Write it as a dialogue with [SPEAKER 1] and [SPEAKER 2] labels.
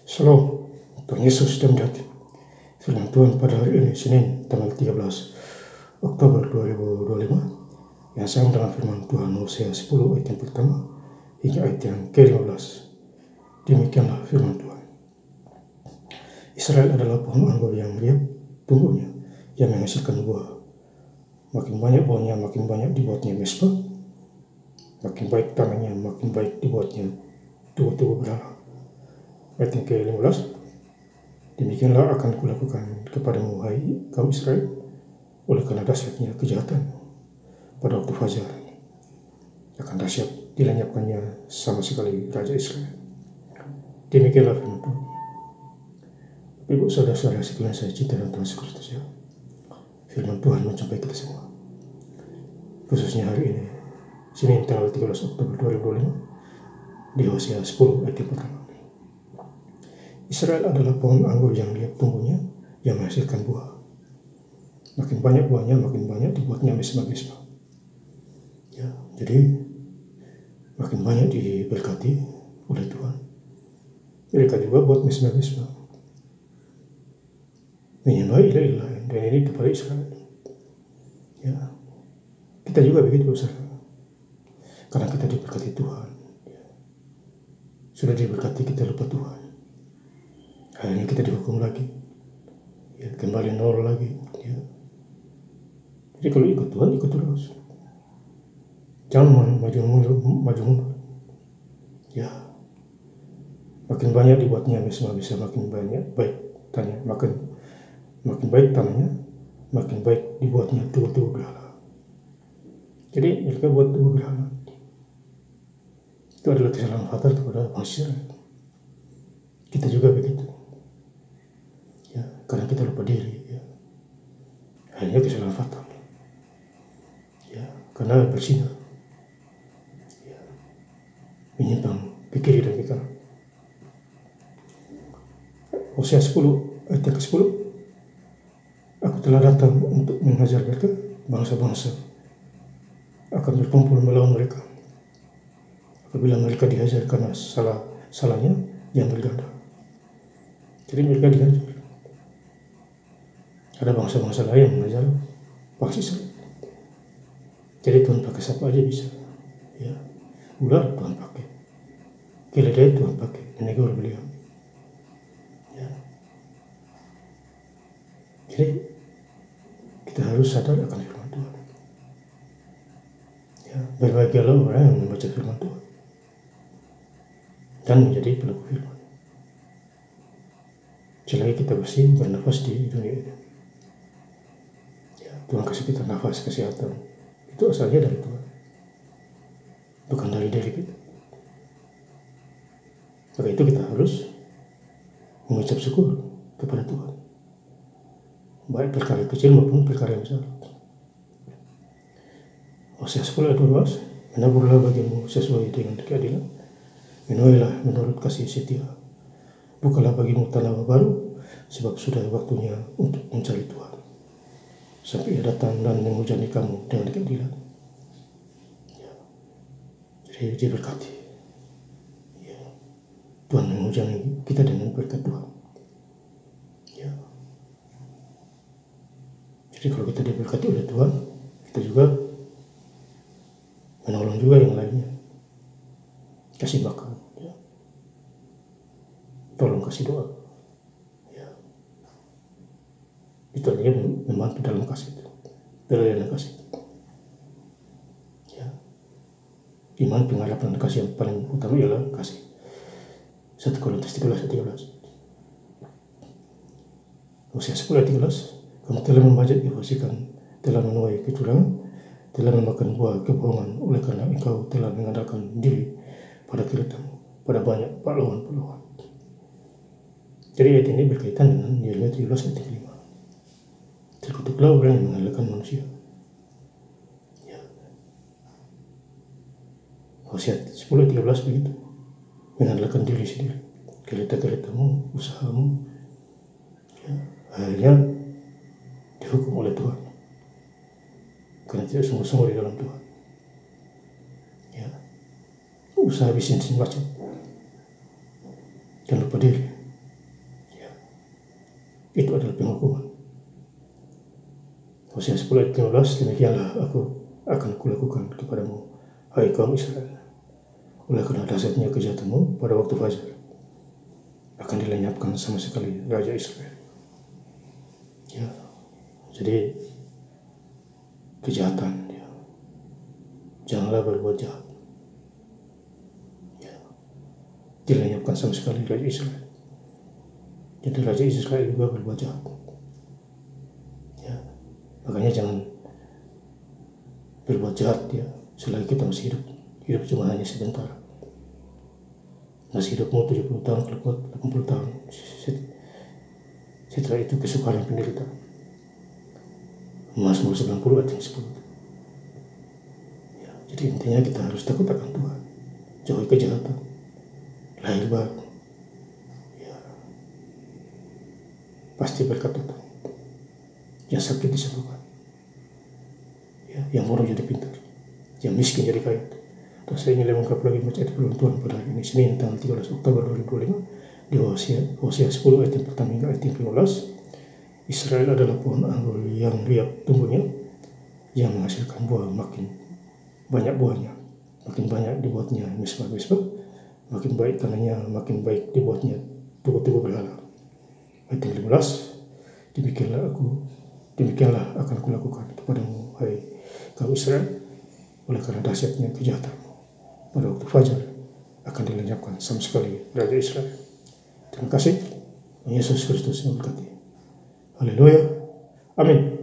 [SPEAKER 1] Shalom, Tuhan Yesus dan Jati. Firman Tuhan pada hari ini, Senin, tanggal 13 Oktober 2025, yang sama dengan firman Tuhan Hosea 10 ayat yang pertama hingga ayat yang ke-15. Demikianlah firman Tuhan. Israel adalah pohon anggur yang liat tumbuhnya, yang menghasilkan buah. Makin banyak buahnya, makin banyak dibuatnya mesbah. Makin baik tanahnya, makin baik dibuatnya tugu-tugu berhala. Ayat yang ke-15, demikianlah akan kulakukan kepadamu, hai kaum Israel, oleh karena dahsyatnya kejahatan pada waktu fajar. Akan dahsyat dilenyapkannya sama sekali Raja Israel. Demikianlah firman Tuhan. Ibu saudara-saudara sekalian saya cinta dan Tuhan Yesus Kristus, ya. Firman Tuhan mencapai kita semua. Khususnya hari ini, Senin tanggal 13 Oktober 2025, di Hosea 10 ayat yang pertama. Israel adalah pohon anggur yang liat tumbuhnya, yang menghasilkan buah. Makin banyak buahnya, makin banyak dibuatnya mesbah-mesbah. Ya, jadi makin banyak diberkati oleh Tuhan. Mereka juga buat mesbah-mesbah, menyembah ilah-ilah, dan ini kepada Israel. Ya, kita juga begitu, saudara. Karena kita diberkati Tuhan. Ya. Sudah diberkati, kita lupa Tuhan. Akhirnya kita dihukum lagi, ya, kembali nol lagi, ya. Jadi kalau ikut Tuhan, ikut terus, jangan maju mundur, ya. Makin banyak dibuatnya mesbah, bisa makin banyak baik tanahnya, makin baik tanahnya, makin baik dibuatnya tugu-tugu berhala. Jadi mereka buat tugu berhala. Itu adalah kesalahan fatal kepada bangsa Israel. Kita juga begitu. Ya, karena kita lupa diri, ya. Hanya kesalahan fatal, ya, karena bersinar, ya, menyimpang ke kiri dan ke kanan. Hosea 10 ayat yang ke-10, aku telah datang untuk menghajar mereka, bangsa-bangsa akan berkumpul melawan mereka. Apabila mereka dihajar karena salahnya yang berganda. Jadi mereka dihajar. Ada bangsa-bangsa lain yang mengajar bangsa Israel. Jadi Tuhan pakai siapa aja bisa, ya. Ular Tuhan pakai, keledai Tuhan pakai, menegur beliau, ya. Jadi kita harus sadar akan firman Tuhan, ya. Berbahagialah orang yang membaca firman Tuhan dan menjadi pelaku firman. Selagi kita masih bernafas di dunia ini, Tuhan kasih kita nafas, kesehatan. Itu asalnya dari Tuhan, bukan dari diri kita. Maka itu kita harus mengucap syukur kepada Tuhan, baik perkara kecil maupun perkara yang besar. Hosea 10 ayat 12, menaburlah bagimu sesuai dengan keadilan, menuailah menurut kasih setia, bukalah bagimu tanah baru, sebab sudah waktunya untuk mencari Tuhan, sampai ia datang dan menghujani kamu dengan keadilan. Ya. Jadi diberkati, ya. Tuhan menghujani kita dengan berkat Tuhan, ya. Jadi kalau kita diberkati oleh Tuhan, kita juga menolong juga yang lainnya, kasih makan, ya. Tolong kasih doa, ya. Itu artinya membantu dalam kasih, dalam kasih, ya. Iman, pengharapan, kasih yang paling utama ialah kasih. 1 Korintus 13 ayat 13. Hosea 10 ayat 13, kamu telah membajak difasikan, telah menuai kecurangan, telah memakan buah kebohongan, oleh karena engkau telah mengandalkan diri pada keretamu, pada banyak pahlawan-pahlawan. Jadi ayat ini berkaitan dengan Yeremia 17 ayat 5. Terkutuklah orang yang mengandalkan manusia, ya. Hosea 10 ayat 13 begitu, mengandalkan diri sendiri, kereta-keretamu, usahamu, ya, akhirnya dihukum oleh Tuhan karena tidak sungguh-sungguh di dalam Tuhan, ya. Usaha bisnis macam dan lupa diri, itu adalah penghukuman. Hosea 10 ayat 15, demikianlah aku akan kulakukan kepadamu, hai kaum Israel, oleh karena dahsyatnya kejahatanmu pada waktu fajar, akan dilenyapkan sama sekali Raja Israel. Ya, jadi kejahatan, ya. Janganlah berbuat jahat. Ya, dilenyapkan sama sekali Raja Israel. Jadi Raja Israel juga berbuat jahat. Ya, makanya jangan berbuat jahat, ya, selagi kita masih hidup. Hidup cuma hanya sebentar. Masih hidupmu 70 tahun, kalau kuat 80 tahun. Setelah itu kesukaran penderitaan. Mazmur 90 ayat 10. Ya, jadi intinya kita harus takut akan Tuhan. Jauhi kejahatan. Lahir baru. Ya, pasti berkat datang. Yang sakit disembuhkan. Ya, yang bodoh jadi pintar. Yang miskin jadi kaya. Dan saya ingin lengkap lagi baca ayat firman Tuhan pada hari ini, Senin tanggal 13 Oktober 2025 di Hosea 10 ayat yang pertama hingga ayat yang 15. Israel adalah pohon anggur yang riap tumbuhnya, yang menghasilkan buah makin banyak buahnya, makin banyak dibuatnya misbah-misbah, makin baik tanahnya, makin baik dibuatnya tugu-tugu berhala. Ayat yang 15, demikianlah akan kulakukan kepadamu, hai kaum Israel, oleh karena dahsyatnya kejahatanmu pada waktu fajar, akan dilenyapkan sama sekali Raja Israel. Terima kasih. Yesus Kristus memberkati. Haleluya. Amin.